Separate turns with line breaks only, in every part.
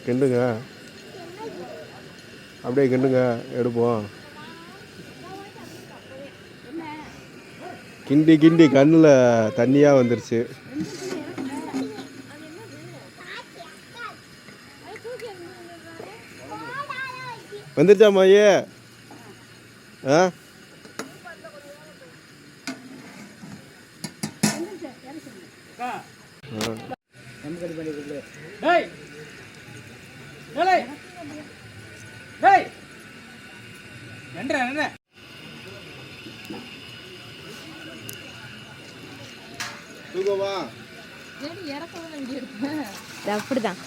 கிண்டுங்க, அப்படியே கிண்டுங்க, எடுப்போம். கிண்டி கிண்டி கண்ணில் தண்ணியாக வந்துருச்சு. வந்துருச்சா மாயே? ஆ
அப்படிதான்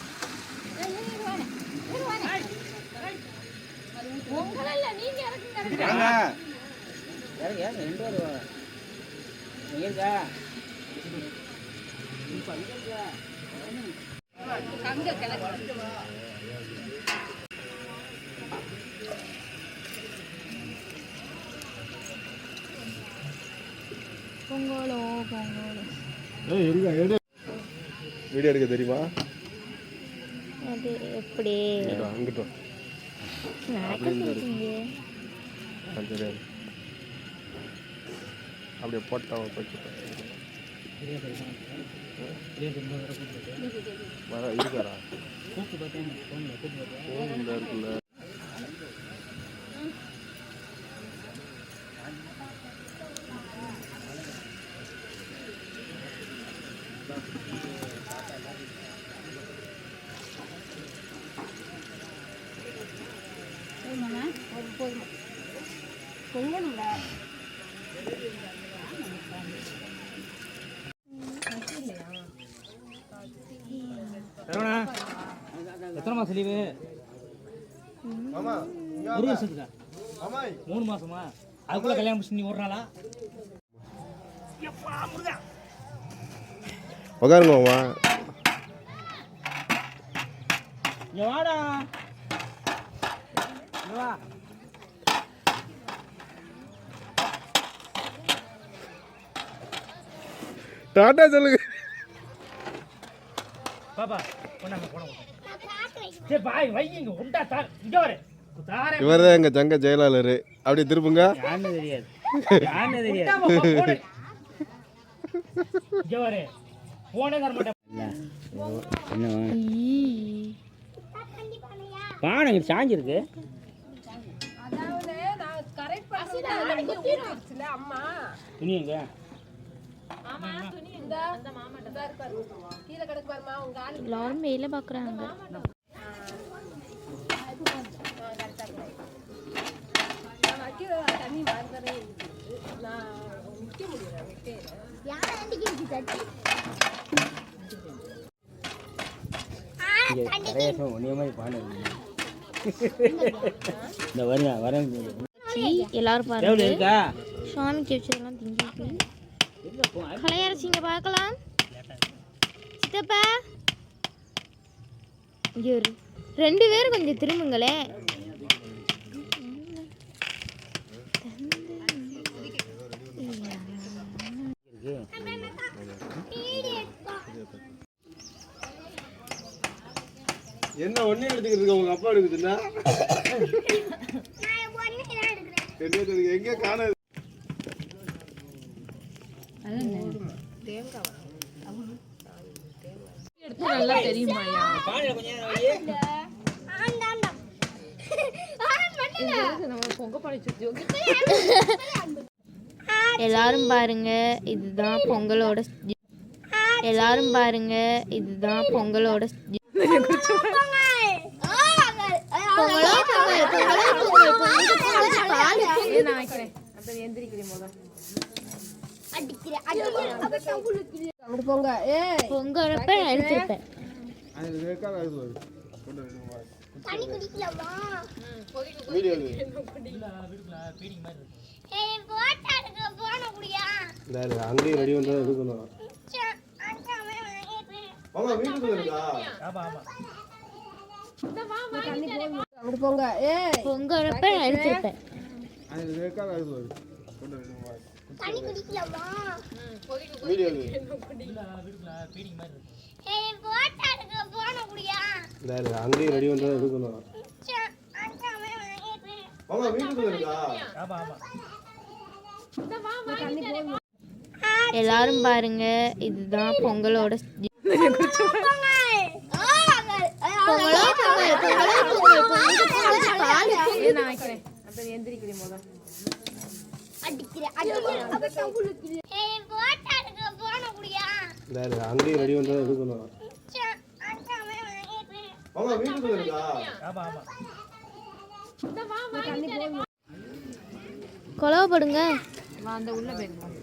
பொங்கலோ பொங்கலோ.
வீடியோ எடுக்க தெரியுமா?
அது எப்படி
அங்கிட்டு தெரியாது. அப்படியே போட்டா வர இருக்காரா? இருக்குல்ல.
எத்தனை மாசம் லீவு? 1 வருஷத்துக்கா? 3 மாசமா? அதுக்குள்ள கல்யாணம் முடிச்சு நீ ஒரு நாளா?
உட்காருங்க மாமா.
இங்க வாடா. வா.
டாடா சொல்லுங்க.
பாப்பா போனாங்க போனாங்க. சரி பாய் வைங்க உண்டா தார் இங்க வர.
இவர் தான் எங்க சங்க ஜெயலலிதா. அப்படியே திருப்புங்க.
யாருன்னு தெரியாது. யாருன்னு தெரியாது. இங்க வர. போனே தர மாட்டேன். என்ன பானை சாஞ்சி இருக்கு.
அதாவது நான் கரெக்ட் பண்ணிட்டேன் அம்மா.
துணி எங்க?
ஆமா துணி இந்த அந்த மாமாட்ட தான் இருப்பாரு. கீழ கிடக்கு பாருமா உங்க ஆளு.
எல்லாரும் மேல பாக்குறாங்க.
நான் வைக்கிற தண்ணி மாறுதலே நான் நிக்க முடியல.
யாரை அண்டிக்கு தட்டி? எல்லாரும் பாருங்க. சாமிக்கு வச்சதெல்லாம் திங்கிட்டு கலையரசிங்க பார்க்கலாம். சித்தப்பா இங்க 2 பேரும் கொஞ்சம் திரும்புங்களே.
என்ன ஒன்னே எடுத்துக்கிட்டு இருக்க? உங்க அப்பா எடுக்குதுன்னா எங்க காணாது.
நல்லா தெரியுமாயா?
எல்லாரும் பாருங்க, இதுதான் பொங்கலோட. எல்லாரும் பாருங்க, இதுதான் பொங்கலோட. பொங்கலப்ப எடுத்துருப்பேன்.
அங்கேயும் ரெடி பண்ணுறது எடுக்கணும்.
பொங்கலப்ப எடுத்துருப்பேன்.
வீடியோ அங்கேயும் ரெடி பண்ணுறதை எடுக்கணும். ஆமாம் வீட்டுக்குள்ள இருக்கா?
ஆமா ஆமா.
எல்லாரும் பாருங்க, இதுதான் பொங்கலோட பொங்கலோ பொங்கல் பொங்கலோ பொங்கல் பொங்கல்
நான் வைக்கிறேன். அப்புறம் எந்திரிக்கிறேன் முதல்ல.
அங்கேயும் ரெடி பண்ணுறதை எடுக்கணும். ஆமாம் வீட்டுக்குள்ள இருக்கா?
ஆமா ஆமா.
கொலவப்படுங்க.
அந்த உள்ள போயிருக்கோம்.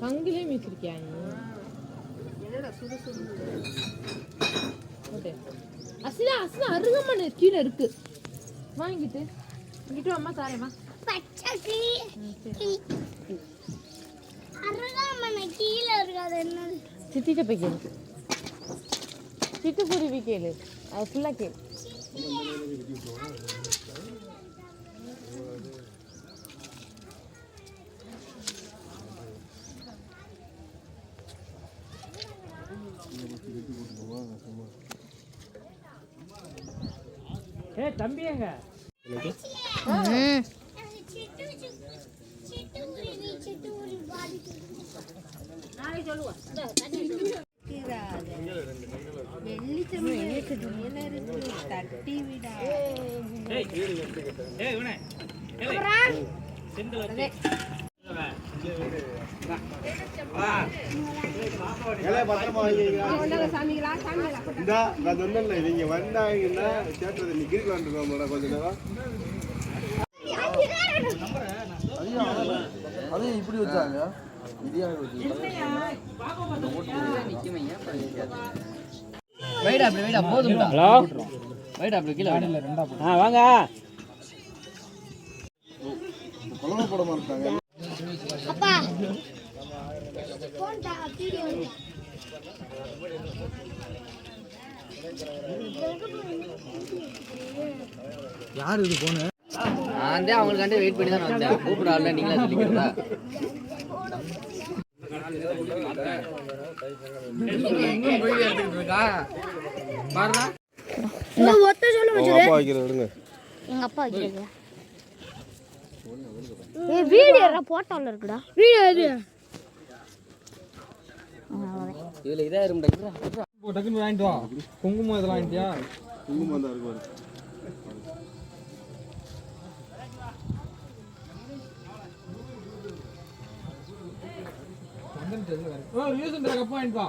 பங்கிலே மீச்சிருக்கியா நீ? என்னடா சுடு சுடு. அஸ்னா அஸ்னா அருகமணி கீழே இருக்கு. வாங்கிட்டு இங்கிட்டு அம்மா தாரேம்மா.
பச்சை அருகாமனை கீழே இருக்காது என்ன
சித்திட்ட போய் கேளு. சிட்டுக்குருவி கேளு. அது ஃபுல்லாக கேளு.
ஏய் தம்பி எங்க?
சிட்டுக்குருவி பாதிக்கு
நாளைக்கு சொல்லுவா. தட்டி விடா.
ஏய் ஏய் இவனே. செந்தில் வச்சு.
பத்திரமா இந்தா நான் சொன்னேன்ல நீங்க வந்தாங்கன்னா கேட்டது நீ கிரிக்கு வந்துருக்கோம் கொஞ்ச நேரம்.
அதையும் இப்படி வச்சாங்க.
போதும். ஹலோ வாங்க.
குழம்பு போட மாட்டாங்க.
அப்பா போன்டா வீடியோ
யார் இது போன?
நான் தான் அவங்களுக்காண்டி வெயிட் பண்ணி தான் வந்தேன். கூப்பிடால நீங்களா சொல்லிக்கிறதா?
அப்பா வைக்கிறது விடுங்க.
எங்க அப்பா வைக்கிறது. ஏய் வீடியோ போட்டோல இருக்குடா. வீடியோ இது.
இதுல இதா இருக்கும்
டக்குன்னு வாங்கிட்டு வா. குங்குமம் இதெல்லாம் வாங்கிட்டியா?
குங்குமம் தான் இருக்கு.
கப்பு வாங்கிட்டு வா.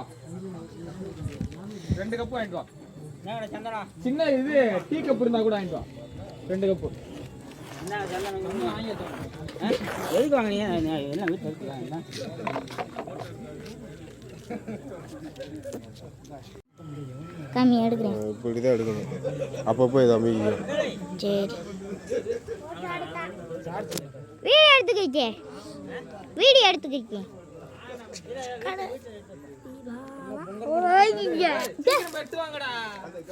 2 கப்பு வாங்கிட்டு வா.
சந்தனா
சின்ன இது டீ கப் இருந்தா கூட வாங்கிட்டு வா. 2 கப்பு.
எதுக்கு வாங்கினீங்க? எல்லாம் வீட்டில் இருக்குல்ல.
கம்மி எடுக்கிறேன்.
இப்படி தான் எடுக்கணும். அப்பப்போ இதை அமைக்க.
சரி வீடியோ எடுத்துக்கிட்டேன். வீடியோ எடுத்துக்கிட்டேன்.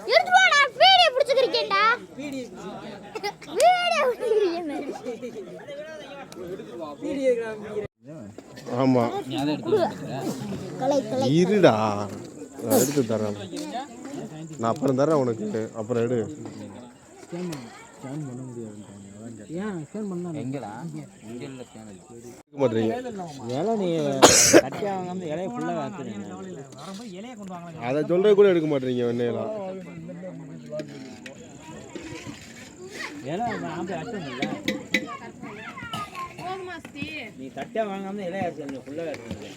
வீடியோ பிடிச்சிருக்கேன்டா.
ஆமா இருடா நான் எடுத்து தரேன். நான் அப்புறம் தரேன் உனக்கு. அப்புறம் எடு.
எங்கடா? இங்க இல்ல சேனல்.
எடுக்க மாட்டீங்க.
இலை நீ கட்டியா வாங்காம இலையை ஃபுல்லாக வாத்துறீங்க. இலையை கொண்டு வாங்கலாம்.
அதை சொல்றது கூட எடுக்க மாட்டீங்க. வெண்ணையெல்லாம்
இலை நாம அட்டும் இல்லை. நீ தட்டியா வாங்காம இலையை அடிச்சு ஃபுல்லாக அடிச்சுங்க.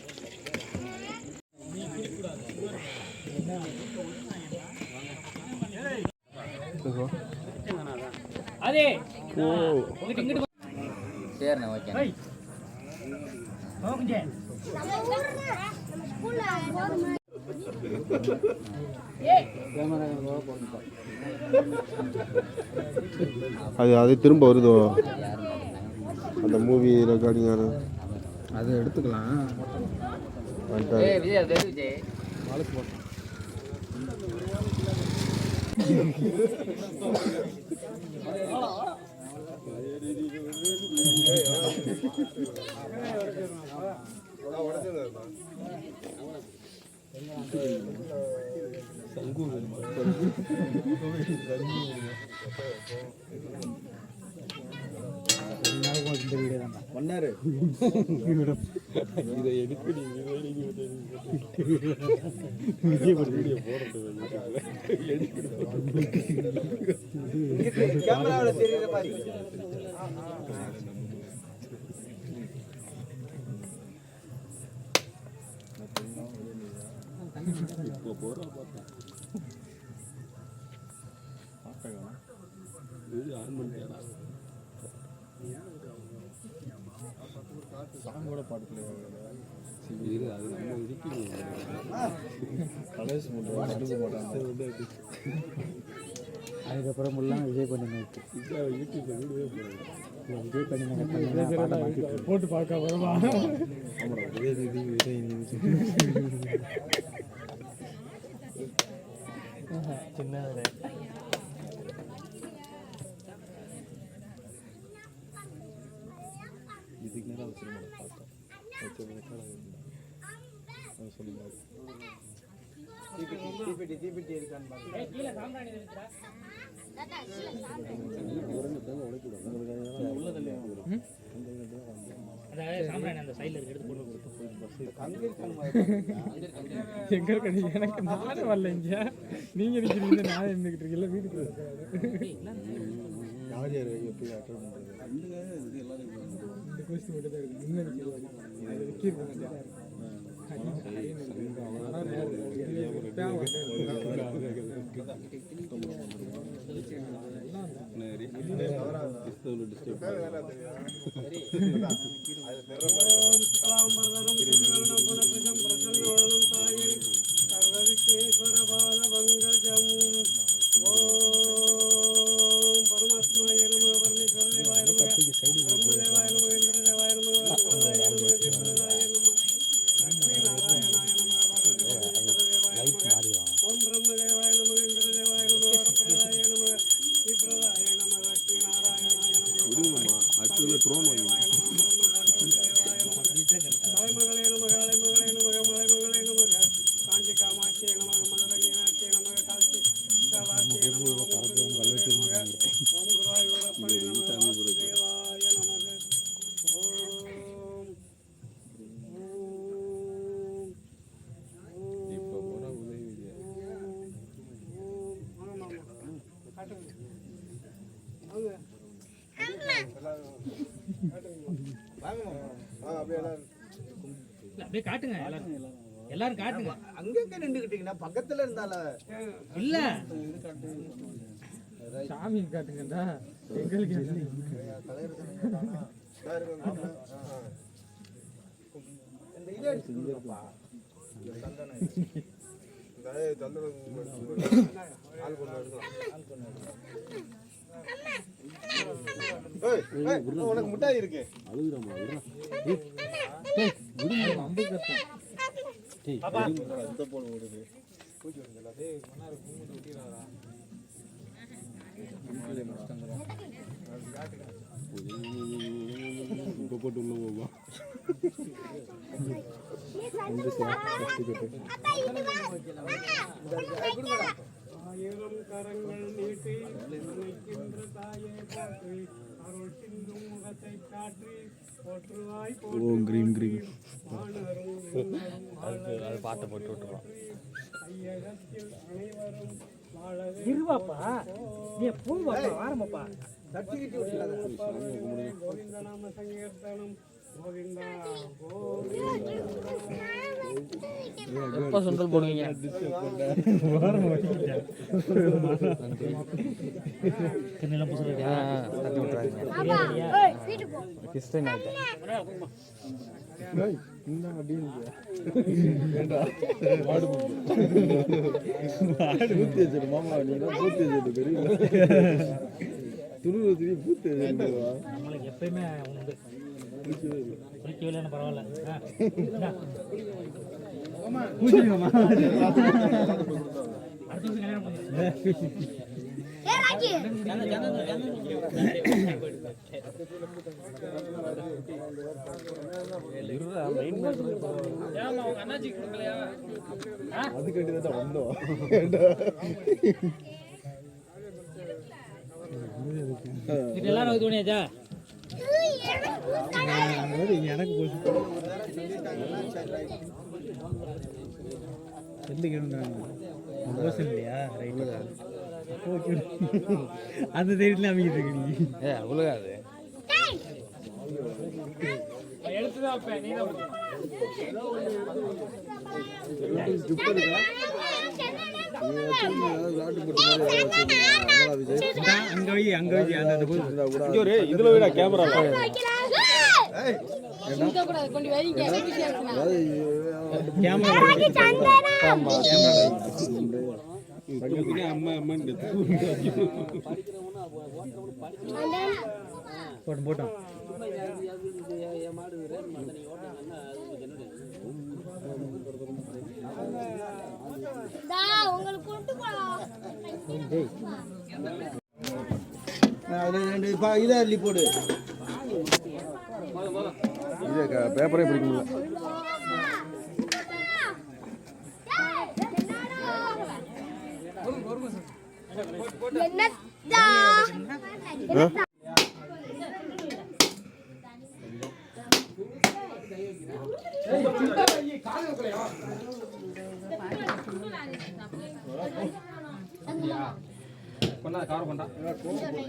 அதே
சரிண்ணே ஓகே.
அது திரும்ப வருதோ அந்த மூவி ரெக்கார்டிங்.
அதை எடுத்துக்கலாம்.
விஜய் விஜய்
பண்ணாரு இதை எடுத்து கேமராவில் தெரியுற மாதிரி இப்போ போற பார்த்தா ஆன் பண்ணிட்டா சாங்கோட பாட்டுல இது அது நம்ம இடிக்கணும் கலேஷ் பண்ணுறாங்க அதுக்கப்புறம் எல்லாம் விஜய் பண்ணிங்க யூடியூப்ல வீடியோ விஜய் பண்ணிங்க போட்டு பார்க்க வருமா சின்ன இதுக்கு நேரம் வச்சிருந்தேன் பார்த்தேன் சொல்லுங்க தீப்பெட்டி இருக்கான்னு எங்க இருக்க எனக்கு நானே வரல இங்க நீங்க இருக்கிறீங்க நான் இருந்துகிட்டு இருக்கீங்க வீட்டுக்கு யார் யார் எப்படி அட்டன் பண்றது இந்த கோஸ்ட் மட்டும் தான் இருக்கு இன்னும் அப்படியே காட்டுங்க எல்லாரும் காட்டுங்க. அங்க நின்றுக்கிட்டீங்கன்னா பக்கத்துல இருந்தால இல்ல சாமி காட்டுங்கடா எங்களுக்கு இந்த இத எடுத்துப்பா சந்தன சந்தன ஆள் கொண்டு வரணும். உனக்கு முட்டாய் இருக்கு அழுகுறமா அம்பு கட்டேன் போல ஓடுது பூச்சி வருதுல்ல டேய் மன்னார் பூமி ஒட்டிறாரா இப்போ போட்டு உள்ள போவா ஆயிரம் கரங்கள் நீட்டி நினைக்கின்ற தாயை போற்றி அருள் சிந்தும் முகத்தை காற்றி போற்றுவாய் போற்றி
அது பாட்டை போட்டு விட்டுருவோம்.
ஐயகத்தில் அனைவரும் வாழவே இருவாப்பா நீ பூவாப்பா வாரமாப்பா கோவிந்த நாம சங்கீர்த்தனம் கோவிந்தா
எப்போ சுண்டல் போடுவீங்க?
கிறிஸ்டின்
நம்மளுக்கு எப்பயுமே உண்டு குளிக்கவே பரவாயில்ல அடுத்த வருஷம் கல்யாணம் பண்ணுங்க.
ஏ ராக்கி
இது எல்லாரும் இது பண்ணியாச்சா?
எனக்கு செல்லு கேட்குறாங்க இல்லையா? ரைட்டு அந்த சைடுல அமைக்கிட்டு இருக்கு நீ.
அவ்வளோ அது
எடுத்துதான் வைப்பேன், நீ தான்
அங்க வை அந்த
இதுல விட கேமரா
கூடாது கொண்டு வைங்க
போட்டோம்
உங்களுக்கு கொண்டு போலாம்
இதை அள்ளி போடு.
பேப்பரே பிடிக்க முடியல.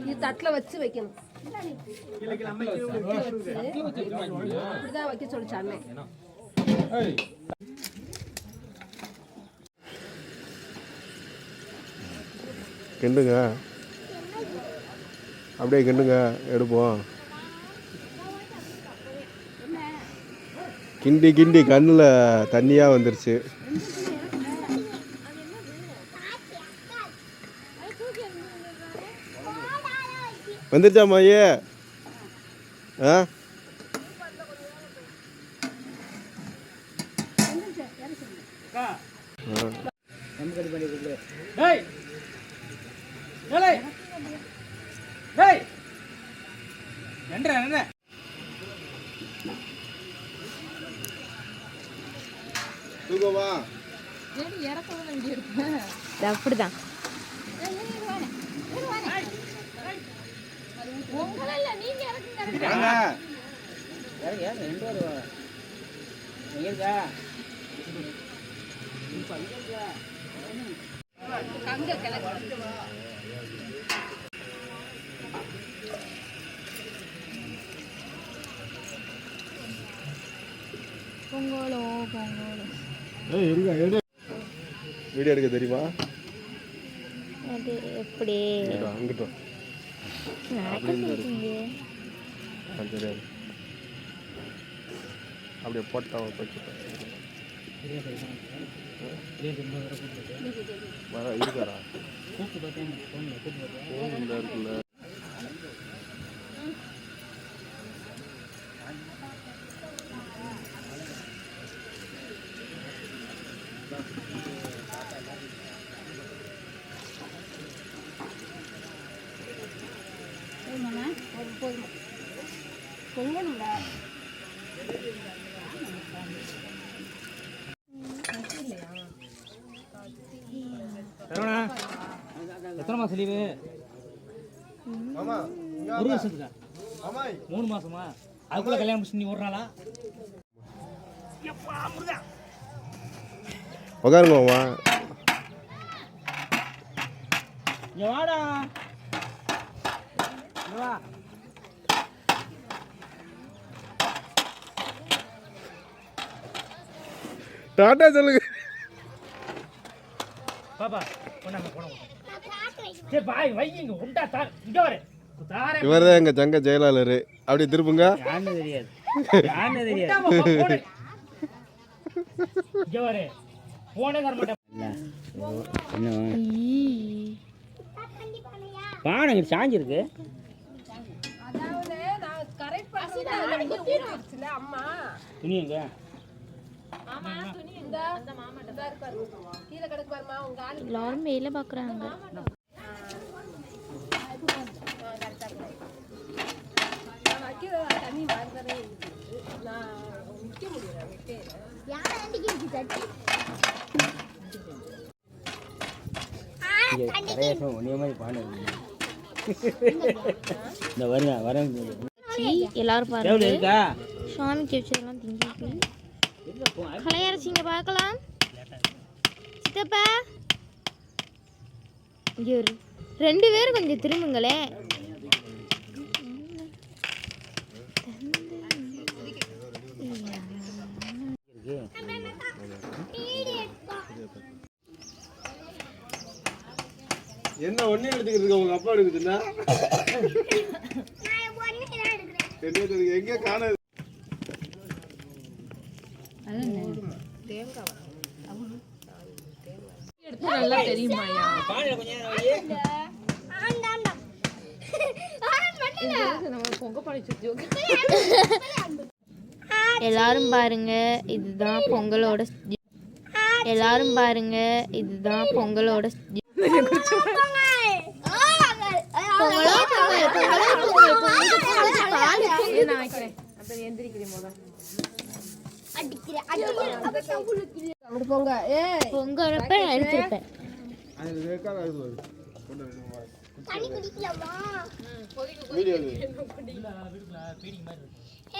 இது தட்டுல வச்சு வைக்கணும். இப்படிதான் வைக்க சொல்லிச்சு அண்ணன்.
கிண்டுங்க, அப்படியே கிண்டுங்க, எடுப்போம். கிண்டி கிண்டி கண்ணில் தண்ணியாக வந்துருச்சு. வந்துருச்சா மாயே? ஆ
டேய் டேய் டேய் என்ன என்ன
தூக்கவா
அப்படிதான் பொங்கலோ பொங்கலோ.
வீடியோ எடுக்க தெரியுமா?
அது எப்படி
அங்கிட்டோம் தெரியாது. அப்படியே போட்டா இருக்காரா? இருக்குல்ல
பொங்கலுங்களா?
எத்தனை மாசம் லீவு? ஒரு வருஷத்துக்கா? 3 மாசமா? அதுக்குள்ள கல்யாணம் முடிச்சு நீ ஒரு நாளா?
உட்காருங்க மாமா.
இங்க வாடா, இங்க வா.
டாட்டா சொல்லுங்க
பாப்பா. கொண்டாங்க போன சரி பாய் வைங்க உண்டா தார். இங்க வர தாரே.
இவர் தான் எங்க சங்க செயலாளர். அப்படியே திருப்புங்க.
யாருன்னு தெரியாது, யாருன்னு தெரியாது. இங்க வர போனே தர மாட்டேன். பானை சாஞ்சிருக்கு.
அதாவது நான் கரெக்ட் பண்ணி அம்மா
துணி எங்க?
ஆமா துணி இந்த மாமாட்ட தான் இருக்காரு. கீழே கிடக்கு பாருமா. உங்க ஆளு
எல்லாரும் வேலை பார்க்குறாங்க.
நான் வைக்கிற தண்ணி வாங்கவே நான் நிற்க முடியல
யாரை அண்டிக்கு இருக்கு தட்டி
இந்த வரேன்
எல்லாரும் பாருங்க சாமிக்கு வச்சதெல்லாம் திங்கிட்டு கலையரசிங்க பார்க்கலாம். சித்தப்பா இங்கே ஒரு 2 பேரும் கொஞ்சம் திரும்புங்களே.
என்ன ஒண்ணே எடுத்துக்கிட்டு இருக்க உங்க அப்பா எடுக்குதுன்னா எங்க காண
நல்லா தெரியுமாயா பொங்க படிச்சு
எல்லாரும் பாருங்க இதுதான் பொங்கலோட எல்லாரும் பாருங்க இதுதான் பொங்கலோட
பொங்க
பொங்கலப்ப நான் எடுத்திருப்பேன்.
தண்ணி குடிக்கலாமா
வீடியோ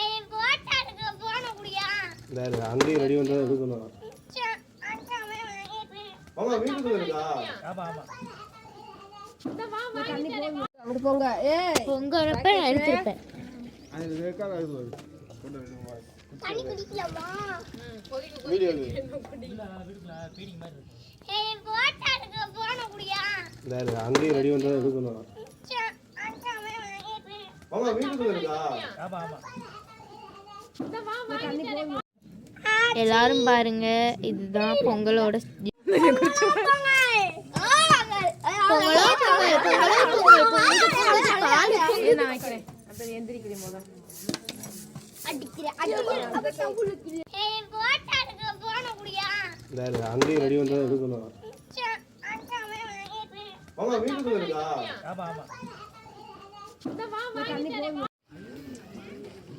ஏய் போட்டாடுங்க போன குடியா
அங்கேயும் ரெடி பண்றத எடுக்கணும்.
அங்கவே வாங்கிட்டு
மாமா வீட்டுக்குள்ள இருக்கா?
ஆமா
பொங்க
பொங்கலப்ப நான் எடுத்திருப்பேன்.
தண்ணி குடிக்கலாமா
வீடியோ
ஏய் போட்டாடுங்க போன குடியா
அங்கேயும் ரெடி பண்றத எடுக்கணும்.
அங்கவே வாங்கிட்டு
மாமா வீட்டுக்குள்ள இருக்கா?
எல்லாரும் பாருங்க இதுதான் பொங்கலோட
அங்கேயும் ரெடி பண்றத எடுக்கணும். மாமா வீட்டுக்குள்ள இருக்கா?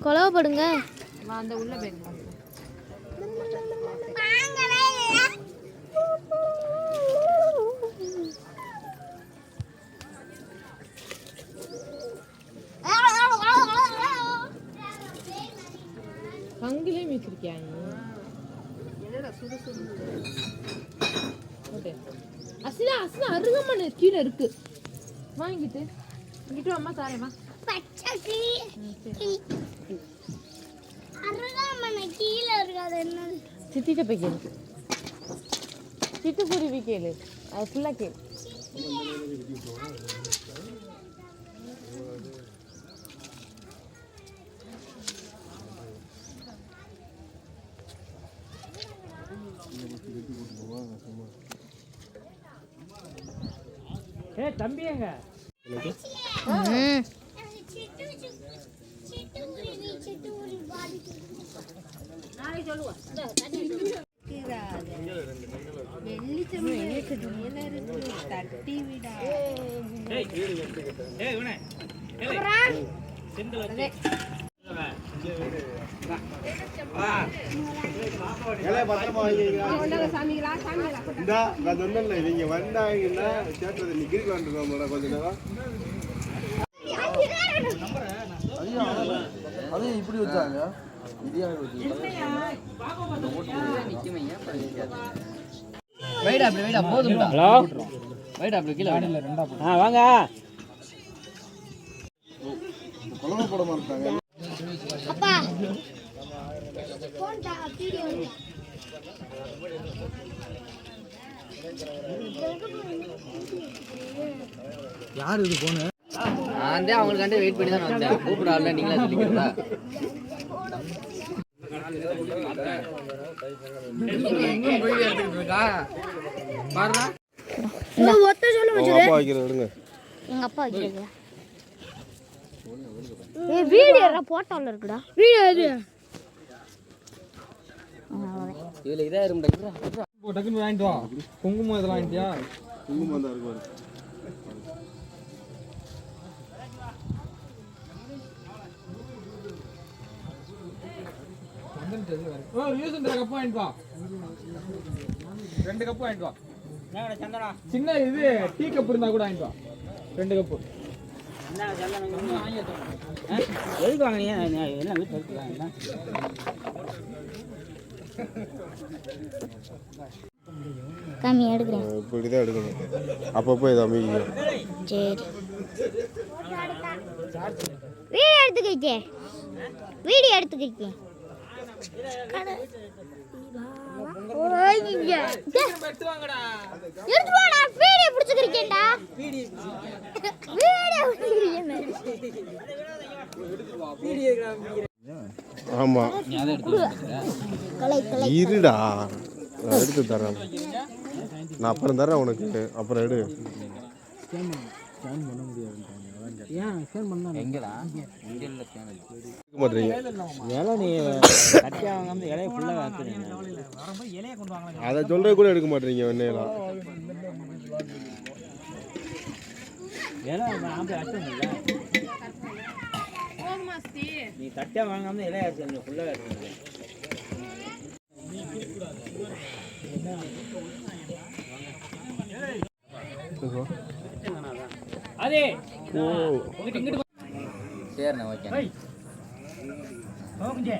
கொலவப்படுங்க.
அந்த உள்ள போயிருக்கோம் பங்கிலே வச்சிருக்கியா என்னடா சுடு சுடு ஓகே அசிலா அருகமண கீழே இருக்கு வாங்கிட்டு இங்கிட்டு அம்மா தாரேமா
பச்சை அருகாமனை கீழே இருக்காது என்ன
சித்திட்ட போய் கேளு சிட்டுக்குருவி கேளு அது ஃபுல்லா கேளு
தம்பியங்க
சிட்டுக்குருவி பாதிக்கு
நாளைக்கு சொல்லுவோம் தட்டி விடா
நீங்க வந்தாங்கன்னா கேட்டது நிக்கிட்டு வந்துருக்கோம் கொஞ்ச நேரம். அதையும் இப்படி வச்சாங்க
வாங்க
குழம்பு போட மாட்டாங்க.
அப்பா போன் வீடியோ
யார் இது போன
நான் அவங்களுக்காண்டி வெயிட் பண்ணி தான் வந்தேன். கூப்பிடால நீங்களா சொல்லிக்கிறதா?
அப்பா வைக்கிறது விடுங்க.
எங்க அப்பா வைக்கிறது வீடியோ போட்டோல இருக்குடா வீடியோ
இதுல இதா இருந்துடா.
டக்குன்னு வாங்கிட்டு வா. குங்குமம் இதெல்லாம் வாங்கிட்டியா?
குங்குமம் தான் இருக்கு.
கப்பு வாங்கிட்டு வா. 2 கப்பு வாங்கிட்டு வா. சின்ன இது டீ கப் இருந்தா கூட வாங்கிட்டு வா. 2 கப்பு.
எதுக்கு வாங்கினீங்க? எல்லாம் வீட்டில் இருக்குல்ல.
கம்மி எடுக்கிறேன்.
இப்படி தான் எடுக்கணும். அப்பப்போ இதை அமைக்கும்.
சரி வீடியோ எடுத்துக்கிட்டேன். வீடியோ எடுத்துக்கிட்டேன். வீடியோ பிடிச்சிருக்கேன்டா.
ஆமா இருடா நான் எடுத்து தரேன். நான் அப்புறம் தரேன் உனக்கு. அப்புறம் எடு.
எங்கடா இங்க இல்ல சேனல்
எடுக்க மாட்டீங்க.
இலை நீ கட்டியா வாங்காம இலையை ஃபுல்லாக வாக்குறீங்க. வரும்போது இலையை கொண்டு வாங்கலாம்.
அதை சொல்றது கூட எடுக்க மாட்டீங்க. வெண்ணையெல்லாம்
இலை நான் போய் அடிச்சோம்ல. நீ கட்டியா வாங்காம இலையை அடிச்சு ஃபுல்லாக அடிச்சோம். அதே உங்ககிட்ட இங்கிட்டு
சரிண்ணா ஓகே
ஓகே.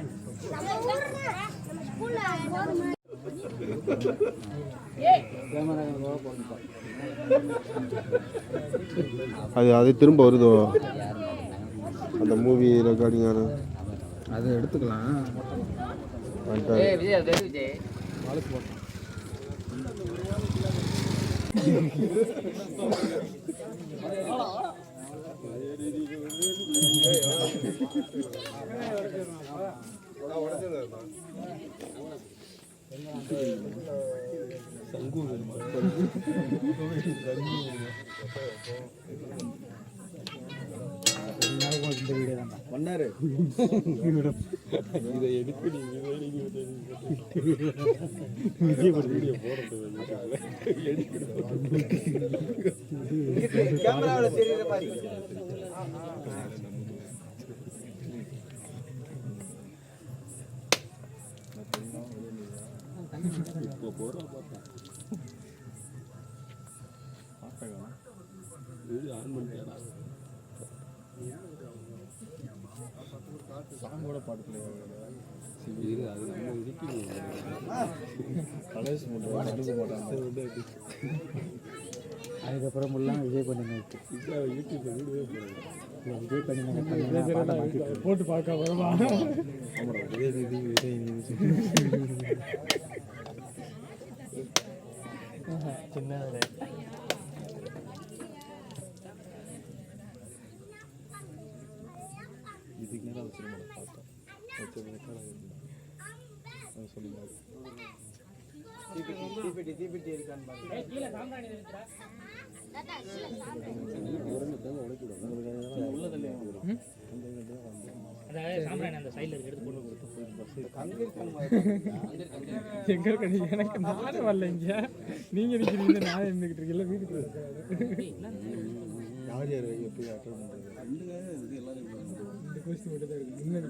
அது திரும்ப வருதோ அந்த மூவி ரெக்கார்டிங்.
அதை எடுத்துக்கலாம்.
ஏய் விஜய் வெரி விஜய்
நாளைக்கு போட்டோம். இந்த வீடியோ தான் பண்ணாரு. இதை எடுத்து வீடியோ கேமராவில் தெரியுற மாதிரி இப்போ போறா பார்த்தா வீடியோ ஆன் பண்ணிட்டேன். சாங்கோட பாட்டு இது அது நம்ம இருக்கு கலேஷ் பண்ணுறோம் அனுப்ப மாட்டாங்க. அதுக்கப்புறம் எல்லாம் விஜய் பண்ணி யூடியூப்ல வீடியோ விஜய் பண்ணி போட்டு பார்க்க வருவா. சின்ன இதுக்கு நேரம் வச்சுருந்தோம் பார்த்தோம் சொல்லிடுவாங்க. தீப்பெட்டி இருக்கான்னு எனக்கு நானே வரல. இங்க நீங்க நிக்கிறீங்க, நானே இருந்துகிட்டு இருக்கீங்க. வீட்டுக்கு யார் யார் எப்படி அட்டன் பண்றது? கோஷ்டி மட்டும் தான் இருக்கு. முன்னாடி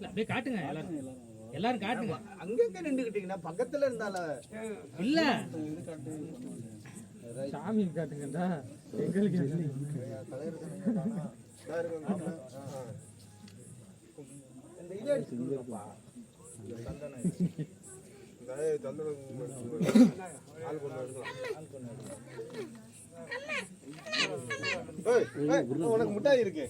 அப்படியே காட்டுங்க எல்லாரும் காட்டுங்க.
அங்கங்க நின்றுக்கிட்டீங்கன்னா பக்கத்துல இருந்தால
இல்ல
சாமி காட்டுங்கடா எங்களுக்கு இந்த இதை எடுத்துப்பா உனக்கு முட்டாய் இருக்கு.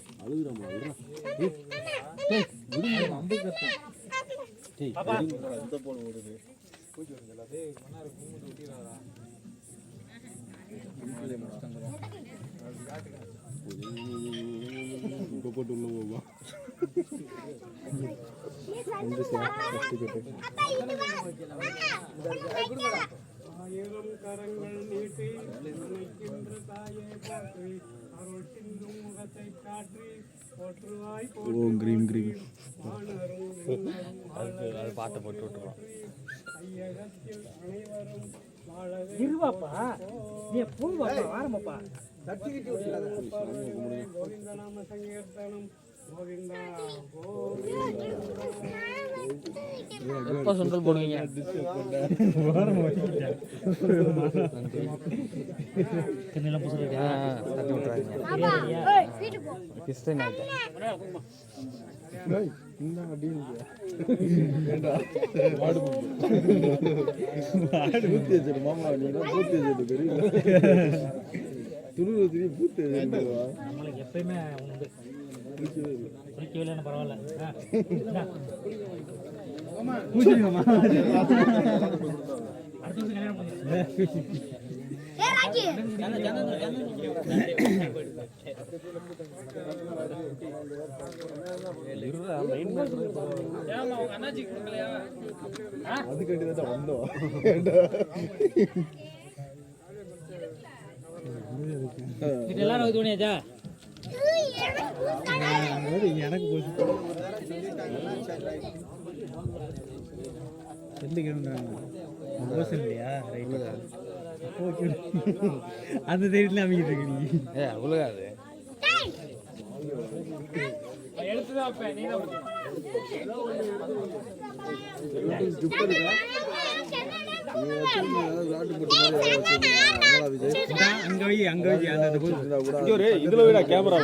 போட்டு உள்ள போவா
கரங்கள் நீட்டி நினைக்கின்ற தாயே போற்றி அருள் சிந்தும் முகத்தை காற்றி போற்றுவாய்
ஓம் கிரீம் கிரீம்
பாட்டை போட்டு விட்டுருவோம்.
ஐயகத்தில் அனைவரும்
இருவாப்பா நீ போவாப்பா வாரமாப்பா.
கோவிந்த நாம சங்கீர்த்தனம் கோவிந்தா
எப்போ சுண்டல் போடுவீங்க? தட்டி விட்டுறாங்க. கிறிஸ்டின் ஆகிட்டேன்.
மாமா நீ பூத்தி தெரியல துருவ திரி பூத்தி
நம்மளுக்கு எப்பயுமே உண்டு. குளிக்கவே இல்லைன்னு பரவாயில்ல. அடுத்த வருஷம் கல்யாணம்
அது கண்டிதான் வந்தோம்.
எல்லாரும் இது பண்ணியாச்சா?
எனக்கு இல்லையா ரைட் ஓகே அந்த சைட்ல அமைக்கிட்டு இருக்கு நீ.
அவ்வளோ அது
எடுத்துதான் வைப்பேன். நீ தான்
அங்க வை அந்த
இதுல விட கேமரா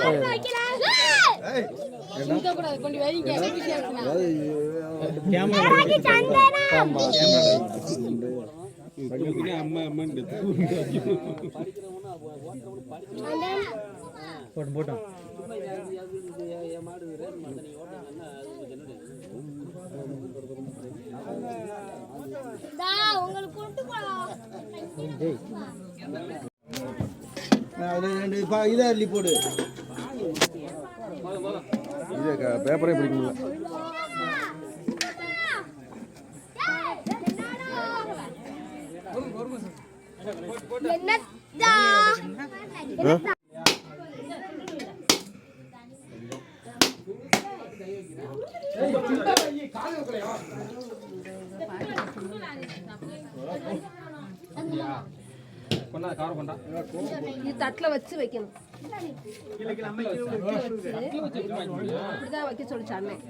கொண்டு வைங்க
அம்மா அம்மா
போட்டோம்
உங்களுக்கு கொண்டு போலாம்
இதை அள்ளி போடு.
பேப்பரே பிடிக்க முடியல.
என்னடா
கொண்டா கார கொண்டா.
இது தட்டுல வச்சு வைக்கணும். இப்படிதான் வைக்க சொல்லிச்சு அண்ணன்.